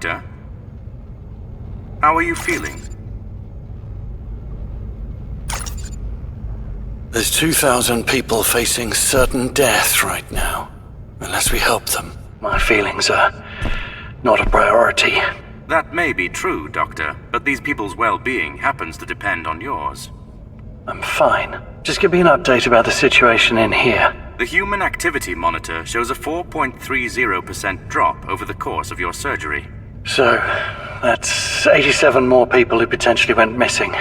Doctor. How are you feeling? There's 2,000 people facing certain death right now. Unless we help them, my feelings are not a priority. That may be true, Doctor, but these people's well-being happens to depend on yours. I'm fine. Just give me an update about the situation in here. The Human Activity Monitor shows a 4.30% drop over the course of your surgery. So, that's 87 more people who potentially went missing.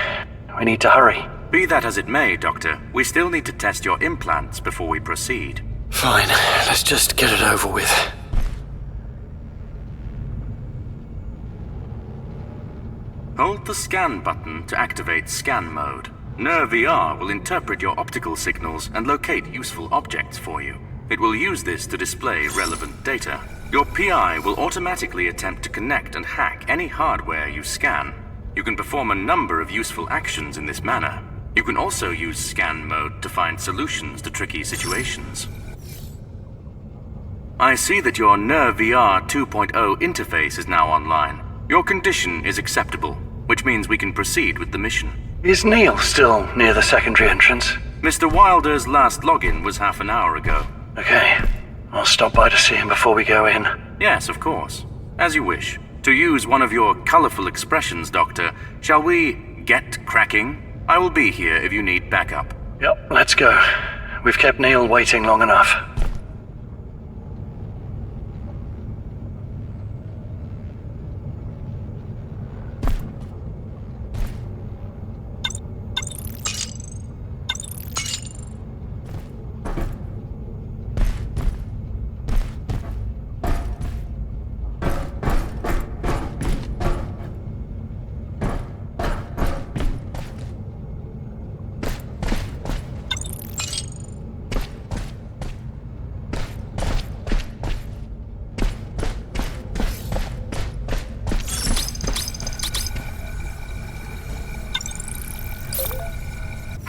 We need to hurry. Be that as it may, Doctor, we still need to test your implants before we proceed. Fine, let's just get it over with. Hold the scan button to activate scan mode. Nerve VR will interpret your optical signals and locate useful objects for you. It will use this to display relevant data. Your PI will automatically attempt to connect and hack any hardware you scan. You can perform a number of useful actions in this manner. You can also use scan mode to find solutions to tricky situations. I see that your Nerve VR 2.0 interface is now online. Your condition is acceptable, which means we can proceed with the mission. Is Neil still near the secondary entrance? Mr. Wilder's last login was half an hour ago. Okay. I'll stop by to see him before we go in. Yes, of course. As you wish. To use one of your colorful expressions, Doctor, shall we get cracking? I will be here if you need backup. Yep, let's go. We've kept Neil waiting long enough.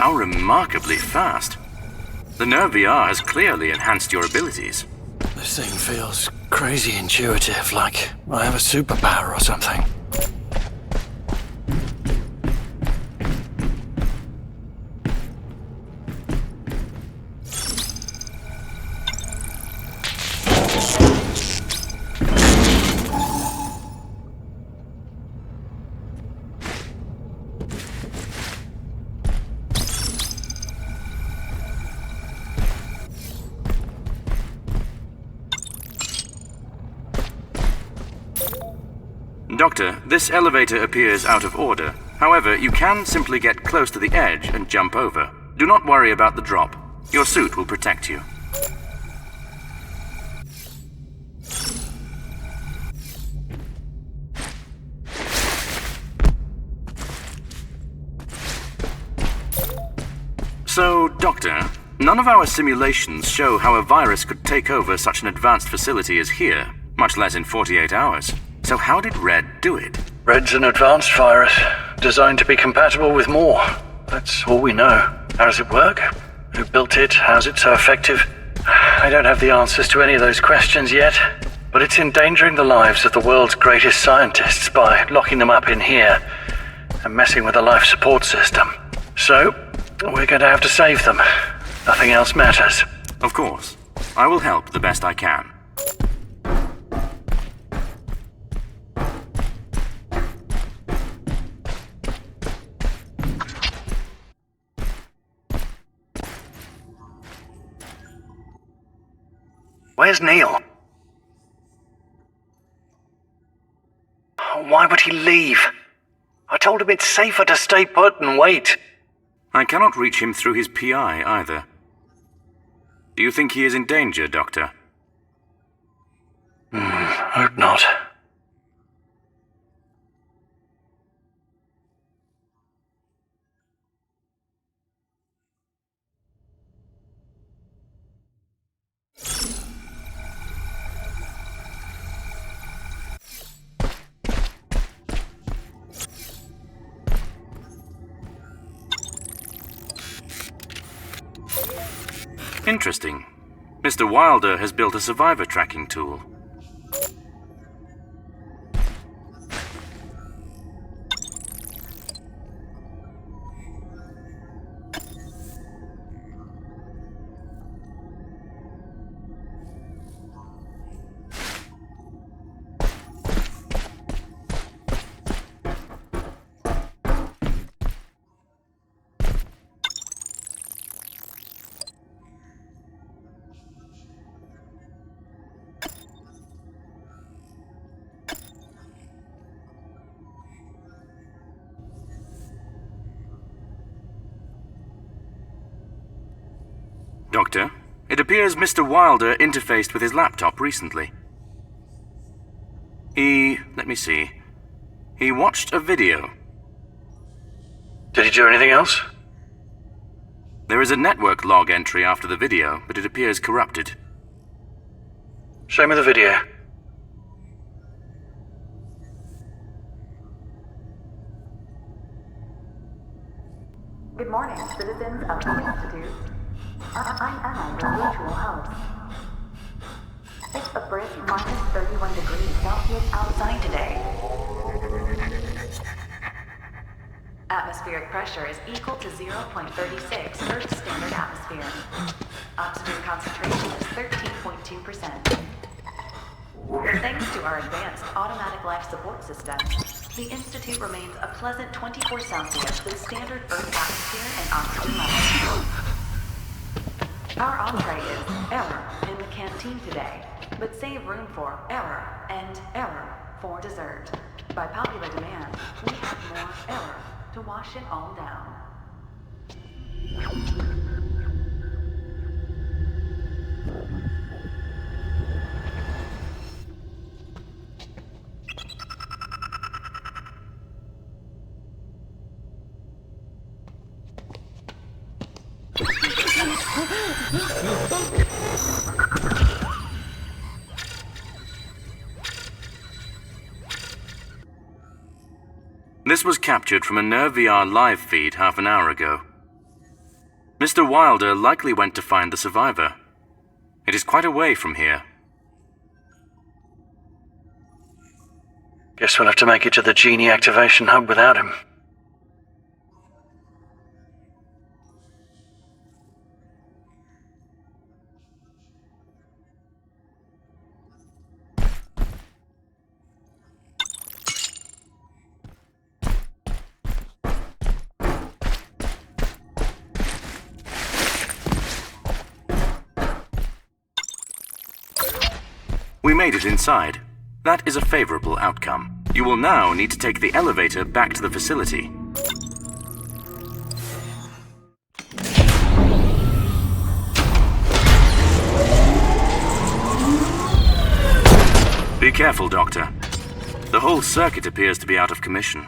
How remarkably fast. The Nerve VR has clearly enhanced your abilities. This thing feels crazy intuitive, like I have a superpower or something. Doctor, this elevator appears out of order. However, you can simply get close to the edge and jump over. Do not worry about the drop. Your suit will protect you. So, Doctor, none of our simulations show how a virus could take over such an advanced facility as here, much less in 48 hours. So how did Red do it? Red's an advanced virus, designed to be compatible with more. That's all we know. How does it work? Who built it? How's it so effective? I don't have the answers to any of those questions yet, but it's endangering the lives of the world's greatest scientists by locking them up in here and messing with the life support system. So, we're going to have to save them. Nothing else matters. Of course. I will help the best I can. Where's Neil? Why would he leave? I told him it's safer to stay put and wait. I cannot reach him through his PI either. Do you think he is in danger, Doctor? Hope not. Interesting. Mr. Wilder has built a survivor tracking tool. Doctor, it appears Mr. Wilder interfaced with his laptop recently. Let me see. He watched a video. Did he do anything else? There is a network log entry after the video, but it appears corrupted. Show me the video. Good morning, citizens of the Institute. I'm Emma, your virtual host. It's a brisk minus 31 degrees Celsius outside today. Atmospheric pressure is equal to 0.36 First Standard Atmosphere. Oxygen concentration is 13.2%. Thanks to our advanced automatic life support system, the Institute remains a pleasant 24 Celsius with standard Earth atmosphere and oxygen levels. Our entree is error in the canteen today, but save room for error and error for dessert. By popular demand, we have more error to wash it all down. This was captured from a NerVR live feed half an hour ago. Mr. Wilder likely went to find the survivor. It is quite a way from here. Guess we'll have to make it to the Genie activation hub without him. We made it inside. That is a favorable outcome. You will now need to take the elevator back to the facility. Be careful, Doctor. The whole circuit appears to be out of commission.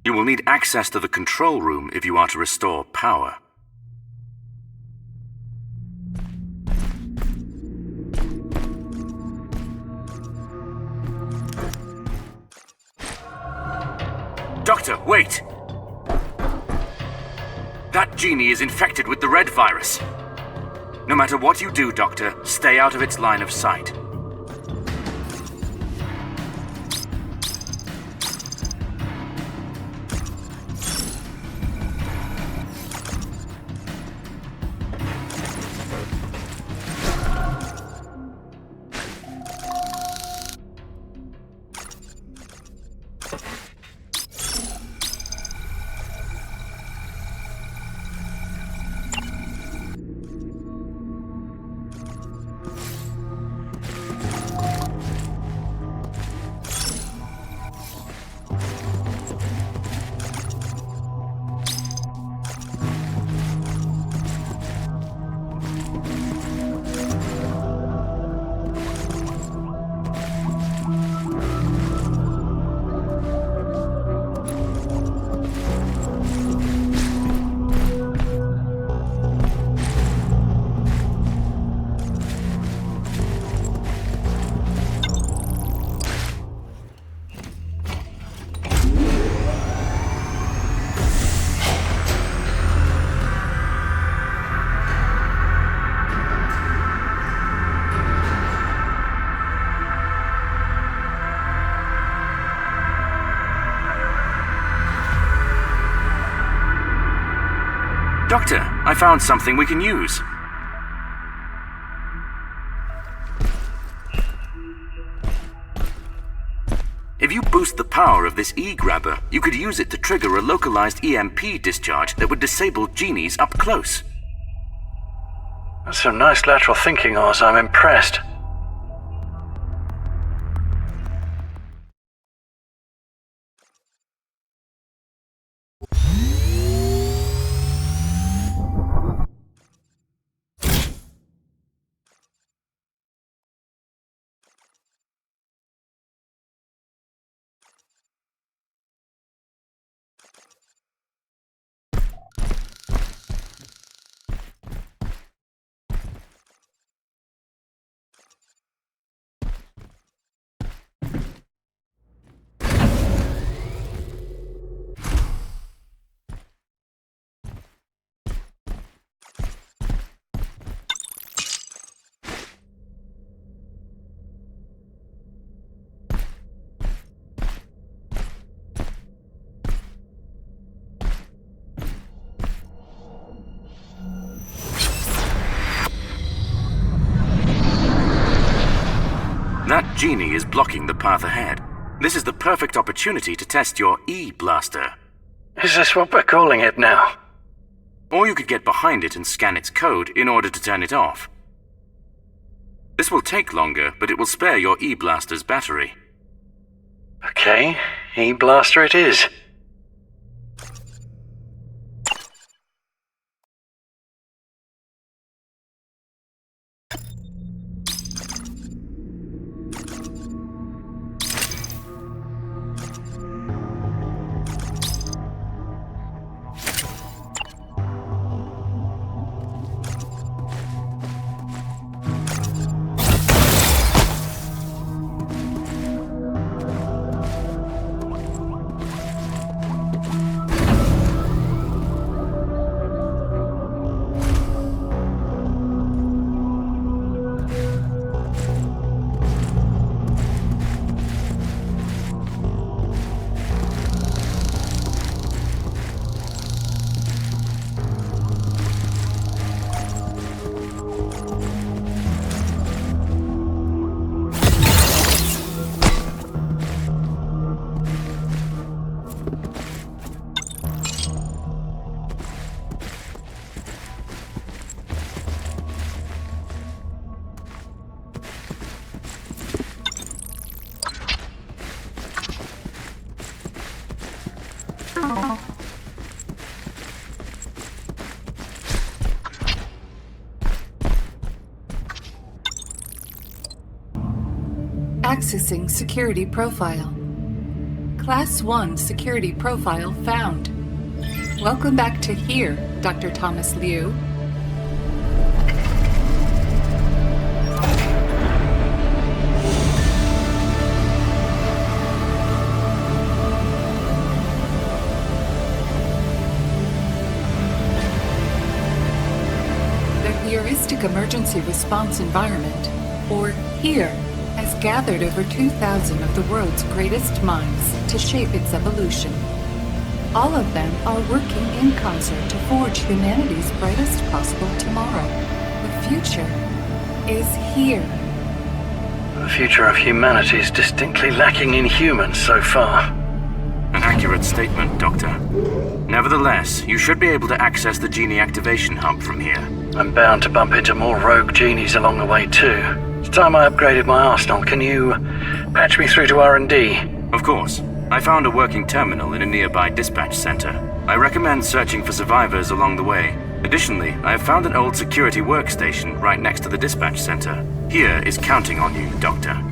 You will need access to the control room if you are to restore power. Doctor, wait! That genie is infected with the red virus. No matter what you do, Doctor, stay out of its line of sight. Doctor, I found something we can use. If you boost the power of this E-grabber, you could use it to trigger a localized EMP discharge that would disable genies up close. That's some nice lateral thinking, Oz. I'm impressed. That genie is blocking the path ahead. This is the perfect opportunity to test your E-blaster. Is this what we're calling it now? Or you could get behind it and scan its code in order to turn it off. This will take longer, but it will spare your E-blaster's battery. Okay, E-blaster it is. Accessing security profile. Class 1 security profile found. Welcome back to here, Dr. Thomas Liu. The Heuristic Emergency Response Environment, or HERE, has gathered over 2,000 of the world's greatest minds to shape its evolution. All of them are working in concert to forge humanity's brightest possible tomorrow. The future is here. The future of humanity is distinctly lacking in humans so far. An accurate statement, Doctor. Nevertheless, you should be able to access the genie activation hub from here. I'm bound to bump into more rogue genies along the way too. It's time I upgraded my arsenal. Can you patch me through to R&D? Of course. I found a working terminal in a nearby dispatch center. I recommend searching for survivors along the way. Additionally, I have found an old security workstation right next to the dispatch center. Here is counting on you, Doctor.